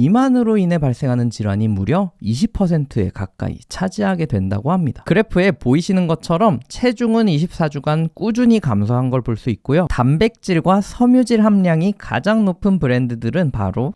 비만으로 인해 발생하는 질환이 무려 20%에 가까이 차지하게 된다고 합니다. 그래프에 보이시는 것처럼 체중은 24주간 꾸준히 감소한 걸 볼 수 있고요. 단백질과 섬유질 함량이 가장 높은 브랜드들은 바로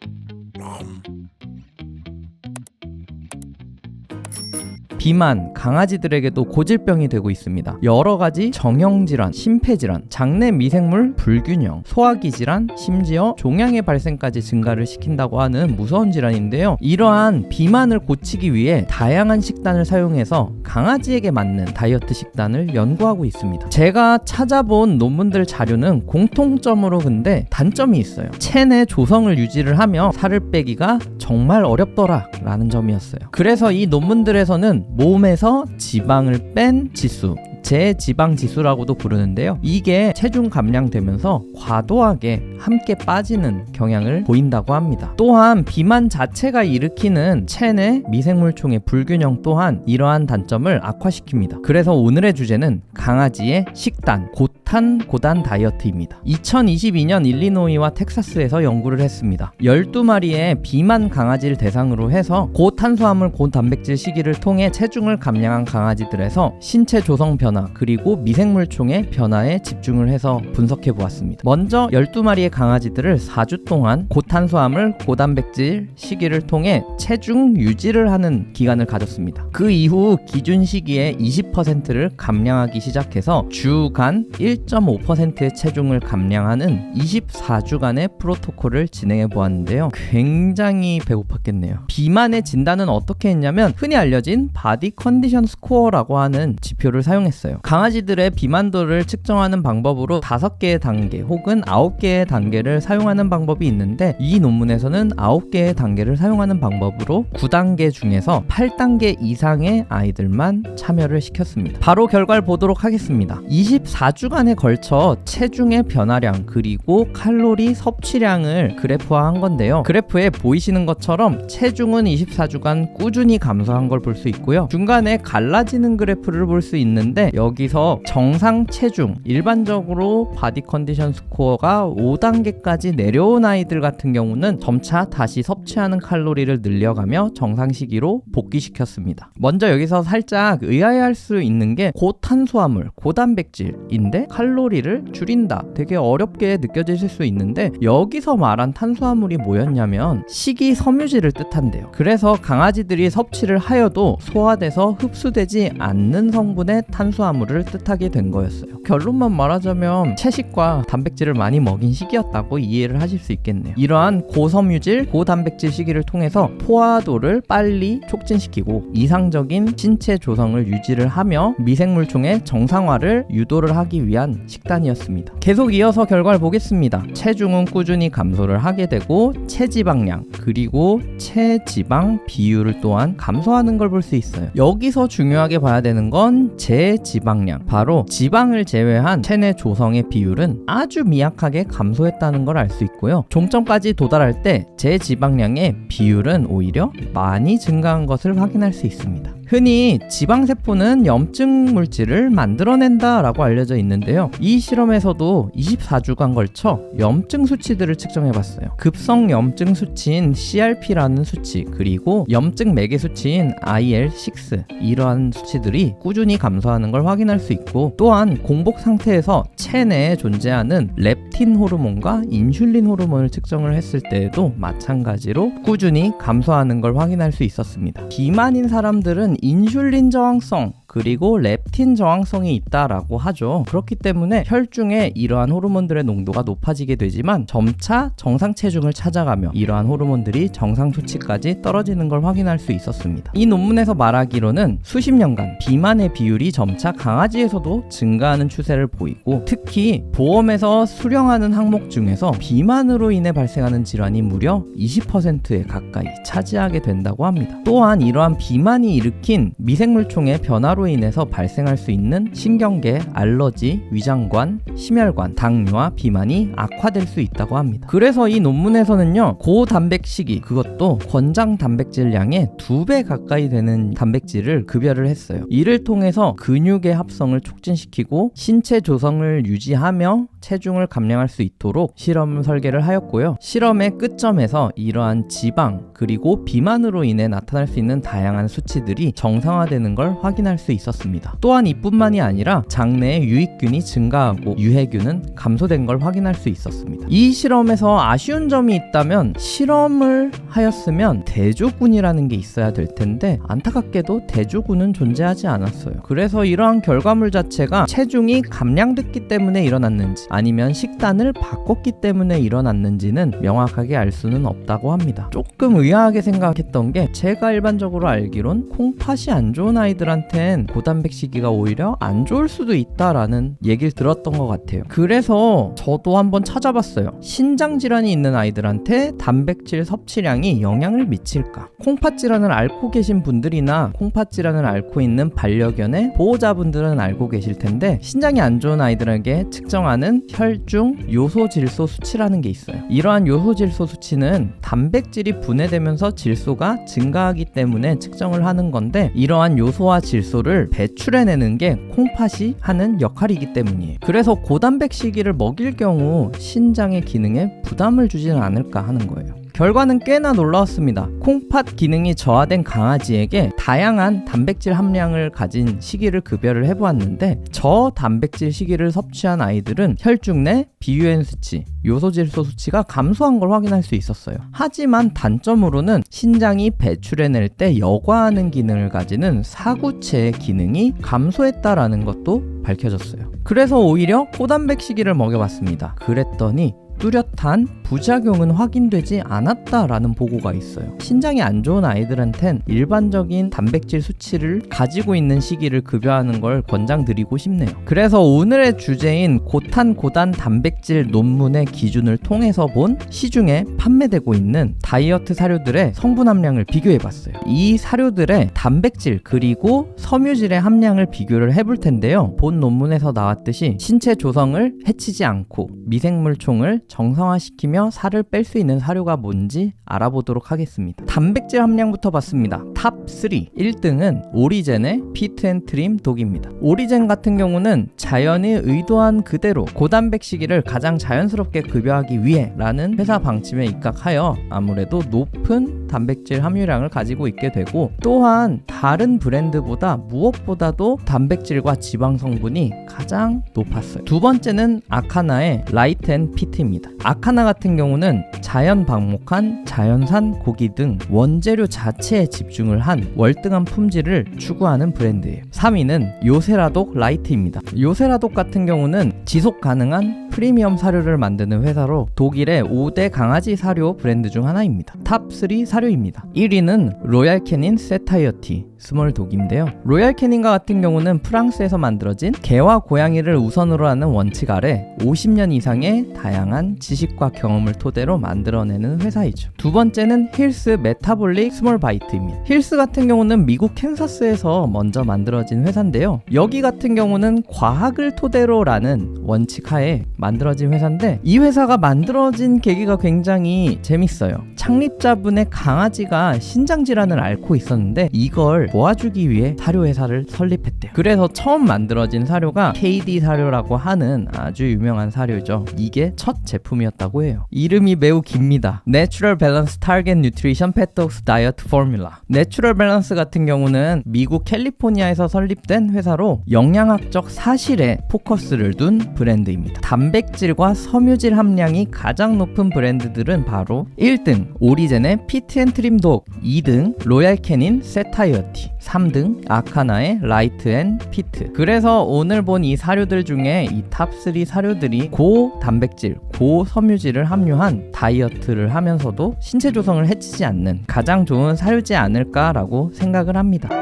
비만, 강아지들에게도 고질병이 되고 있습니다. 여러가지 정형질환, 심폐질환, 장내 미생물 불균형, 소화기 질환, 심지어 종양의 발생까지 증가를 시킨다고 하는 무서운 질환인데요. 이러한 비만을 고치기 위해 다양한 식단을 사용해서 강아지에게 맞는 다이어트 식단을 연구하고 있습니다. 제가 찾아본 논문들 자료는 공통점으로 근데 단점이 있어요. 체내 조성을 유지를 하며 살을 빼기가 정말 어렵더라 라는 점이었어요. 그래서 이 논문들에서는 몸에서 지방을 뺀 지수, 제지방 지수라고도 부르는데요. 이게 체중 감량되면서 과도하게 함께 빠지는 경향을 보인다고 합니다. 또한 비만 자체가 일으키는 체내 미생물총의 불균형 또한 이러한 단점을 악화시킵니다. 그래서 오늘의 주제는 강아지의 식단, 고탄, 고단 다이어트입니다. 2022년 일리노이와 텍사스에서 연구를 했습니다. 12마리의 비만 강아지를 대상으로 해서 고탄수화물, 고단백질 시기를 통해 체중을 감량한 강아지들에서 신체 조성 변화 그리고 미생물총의 변화에 집중을 해서 분석해 보았습니다. 먼저 12마리의 강아지들을 4주 동안 고탄수화물, 고단백질 시기를 통해 체중 유지를 하는 기간을 가졌습니다. 그 이후 기준 시기에 20%를 감량하기 시작해서 주간 1.5%의 체중을 감량하는 24주간의 프로토콜을 진행해 보았는데요. 굉장히 배고팠겠네요. 비만의 진단은 어떻게 했냐면 흔히 알려진 바디 컨디션 스코어라고 하는 지표를 사용했어요. 강아지들의 비만도를 측정하는 방법으로 5개의 단계 혹은 9개의 단계를 사용하는 방법이 있는데 이 논문에서는 9개의 단계를 사용하는 방법으로 9단계 중에서 8단계 이상의 아이들만 참여를 시켰습니다. 바로 결과를 보도록 하겠습니다. 24주간에 걸쳐 체중의 변화량 그리고 칼로리 섭취량을 그래프화한 건데요. 그래프에 보이시는 것처럼 체중은 24주간 꾸준히 감소한 걸 볼 수 있고요. 중간에 갈라지는 그래프를 볼 수 있는데 여기서 정상 체중, 일반적으로 바디 컨디션 스코어가 5단계까지 내려온 아이들 같은 경우는 점차 다시 섭취하는 칼로리를 늘려가며 정상 시기로 복귀시켰습니다. 먼저 여기서 살짝 의아해할 수 있는 게 고탄수화물, 고단백질인데 칼로리를 줄인다. 되게 어렵게 느껴지실 수 있는데 여기서 말한 탄수화물이 뭐였냐면 식이섬유질을 뜻한대요. 그래서 강아지들이 섭취를 하여도 소화돼서 흡수되지 않는 성분의 탄수화물을 뜻하게 된 거였어요. 결론만 말하자면 채식과 단백질을 많이 먹인 시기였다고 이해를 하실 수 있겠네요. 이러한 고섬유질, 고단백질 시기를 통해서 포화도를 빨리 촉진시키고 이상적인 신체 조성을 유지를 하며 미생물총의 정상화를 유도를 하기 위한 식단이었습니다. 계속 이어서 결과를 보겠습니다. 체중은 꾸준히 감소를 하게 되고 체지방량 그리고 체지방 비율을 또한 감소하는 걸 볼 수 있어요. 여기서 중요하게 봐야 되는 건 제지방량, 바로 지방을 제외한 체내 조성의 비율은 아주 미약하게 감소했다는 걸 알 수 있고요. 종점까지 도달할 때 제지방량의 비율은 오히려 많이 증가한 것을 확인할 수 있습니다. 흔히 지방세포는 염증 물질을 만들어낸다 라고 알려져 있는데요. 이 실험에서도 24주간 걸쳐 염증 수치들을 측정해봤어요. 급성 염증 수치인 CRP라는 수치 그리고 염증 매개 수치인 IL6 이러한 수치들이 꾸준히 감소하는 걸 확인할 수 있고 또한 공복 상태에서 체내에 존재하는 렙틴 호르몬과 인슐린 호르몬을 측정을 했을 때에도 마찬가지로 꾸준히 감소하는 걸 확인할 수 있었습니다. 비만인 사람들은 인슐린 저항성 그리고 렙틴 저항성이 있다라고 하죠. 그렇기 때문에 혈중에 이러한 호르몬들의 농도가 높아지게 되지만 점차 정상 체중을 찾아가며 이러한 호르몬들이 정상 수치까지 떨어지는 걸 확인할 수 있었습니다. 이 논문에서 말하기로는 수십 년간 비만의 비율이 점차 강아지에서도 증가하는 추세를 보이고 특히 보험에서 수령하는 항목 중에서 비만으로 인해 발생하는 질환이 무려 20%에 가까이 차지하게 된다고 합니다. 또한 이러한 비만이 일으킨 특히 미생물총의 변화로 인해서 발생할 수 있는 신경계, 알러지, 위장관, 심혈관, 당뇨와 비만이 악화될 수 있다고 합니다. 그래서 이 논문에서는요, 고단백 식이, 그것도 권장 단백질량의 2배 가까이 되는 단백질을 급여를 했어요. 이를 통해서 근육의 합성을 촉진시키고 신체 조성을 유지하며 체중을 감량할 수 있도록 실험 설계를 하였고요. 실험의 끝점에서 이러한 지방 그리고 비만으로 인해 나타날 수 있는 다양한 수치들이 정상화되는 걸 확인할 수 있었습니다. 또한 이뿐만이 아니라 장내의 유익균이 증가하고 유해균은 감소된 걸 확인할 수 있었습니다. 이 실험에서 아쉬운 점이 있다면 실험을 하였으면 대조군이라는 게 있어야 될 텐데 안타깝게도 대조군은 존재하지 않았어요. 그래서 이러한 결과물 자체가 체중이 감량됐기 때문에 일어났는지 아니면 식단을 바꿨기 때문에 일어났는지는 명확하게 알 수는 없다고 합니다. 조금 의아하게 생각했던 게 제가 일반적으로 알기론 콩팥이 안 좋은 아이들한텐 고단백 식이가 오히려 안 좋을 수도 있다라는 얘기를 들었던 것 같아요. 그래서 저도 한번 찾아봤어요. 신장 질환이 있는 아이들한테 단백질 섭취량이 영향을 미칠까? 콩팥 질환을 앓고 계신 분들이나 콩팥 질환을 앓고 있는 반려견의 보호자분들은 알고 계실 텐데 신장이 안 좋은 아이들에게 측정하는 혈중 요소질소 수치라는 게 있어요. 이러한 요소질소 수치는 단백질이 분해되면서 질소가 증가하기 때문에 측정을 하는 건데 이러한 요소와 질소를 배출해내는 게 콩팥이 하는 역할이기 때문이에요. 그래서 고단백 식이를 먹일 경우 신장의 기능에 부담을 주지는 않을까 하는 거예요. 결과는 꽤나 놀라웠습니다. 콩팥 기능이 저하된 강아지에게 다양한 단백질 함량을 가진 식이를 급여를 해보았는데 저단백질 식이를 섭취한 아이들은 혈중 내 비유엔 수치, 요소질소 수치가 감소한 걸 확인할 수 있었어요. 하지만 단점으로는 신장이 배출해낼 때 여과하는 기능을 가지는 사구체의 기능이 감소했다라는 것도 밝혀졌어요. 그래서 오히려 고단백 식이를 먹여봤습니다. 그랬더니 뚜렷한 부작용은 확인되지 않았다라는 보고가 있어요. 신장이 안 좋은 아이들한텐 일반적인 단백질 수치를 가지고 있는 식이를 급여하는 걸 권장드리고 싶네요. 그래서 오늘의 주제인 고탄 고단 단백질 논문의 기준을 통해서 본 시중에 판매되고 있는 다이어트 사료들의 성분 함량을 비교해봤어요. 이 사료들의 단백질 그리고 섬유질의 함량을 비교를 해볼 텐데요. 본 논문에서 나왔듯이 신체 조성을 해치지 않고 미생물총을 정상화시키며 살을 뺄 수 있는 사료가 뭔지 알아보도록 하겠습니다. 단백질 함량부터 봤습니다. 탑 3. 1등은 오리젠의 피트 앤 트림 독입니다. 오리젠 같은 경우는 자연이 의도한 그대로 고단백 식이를 가장 자연스럽게 급여하기 위해 라는 회사 방침에 입각하여 아무래도 높은 단백질 함유량을 가지고 있게 되고 또한 다른 브랜드보다 무엇보다도 단백질과 지방 성분이 가장 높았어요. 두 번째는 아카나의 라이트 앤 피트입니다. 아카나 같은 경우는 자연 방목한 자연산 고기 등 원재료 자체에 집중을 한 월등한 품질을 추구하는 브랜드예요. 3위는 요세라독 라이트입니다. 요세라독 같은 경우는 지속 가능한 프리미엄 사료를 만드는 회사로 독일의 5대 강아지 사료 브랜드 중 하나입니다. 탑 3 사료입니다. 1위는 로얄 캐닌 세타이어티 스몰 독인데요. 로얄 캐닌과 같은 경우는 프랑스에서 만들어진 개와 고양이를 우선으로 하는 원칙 아래 50년 이상의 다양한 지식과 경험을 토대로 만들어내는 회사이죠. 두 번째는 힐스 메타볼릭 스몰 바이트입니다. 힐스 같은 경우는 미국 캔사스에서 먼저 만들어진 회사인데요. 여기 같은 경우는 과학을 토대로라는 원칙 하에 만들어진 회사인데 이 회사가 만들어진 계기가 굉장히 재밌어요. 창립자분의 강아지가 신장질환을 앓고 있었는데 이걸 도와주기 위해 사료회사를 설립했대요. 그래서 처음 만들어진 사료가 KD 사료라고 하는 아주 유명한 사료죠. 이게 첫 제품이었다고 해요. 이름이 매우 깁니다. Natural Balance Target Nutrition Pet-Dogs Diet Formula. Natural Balance 같은 경우는 미국 캘리포니아에서 설립된 회사로 영양학적 사실에 포커스를 둔 브랜드입니다. 단백질과 섬유질 함량이 가장 높은 브랜드들은 바로 1등 오리젠의 피트 앤 트림 독, 2등 로얄 캐닌 세타이어티, 3등 아카나의 라이트 앤 피트. 그래서 오늘 본 이 사료들 중에 이 탑 3 사료들이 고단백질, 고섬유질을 함유한 다이어트를 하면서도 신체 조성을 해치지 않는 가장 좋은 사료지 않을까라고 생각을 합니다.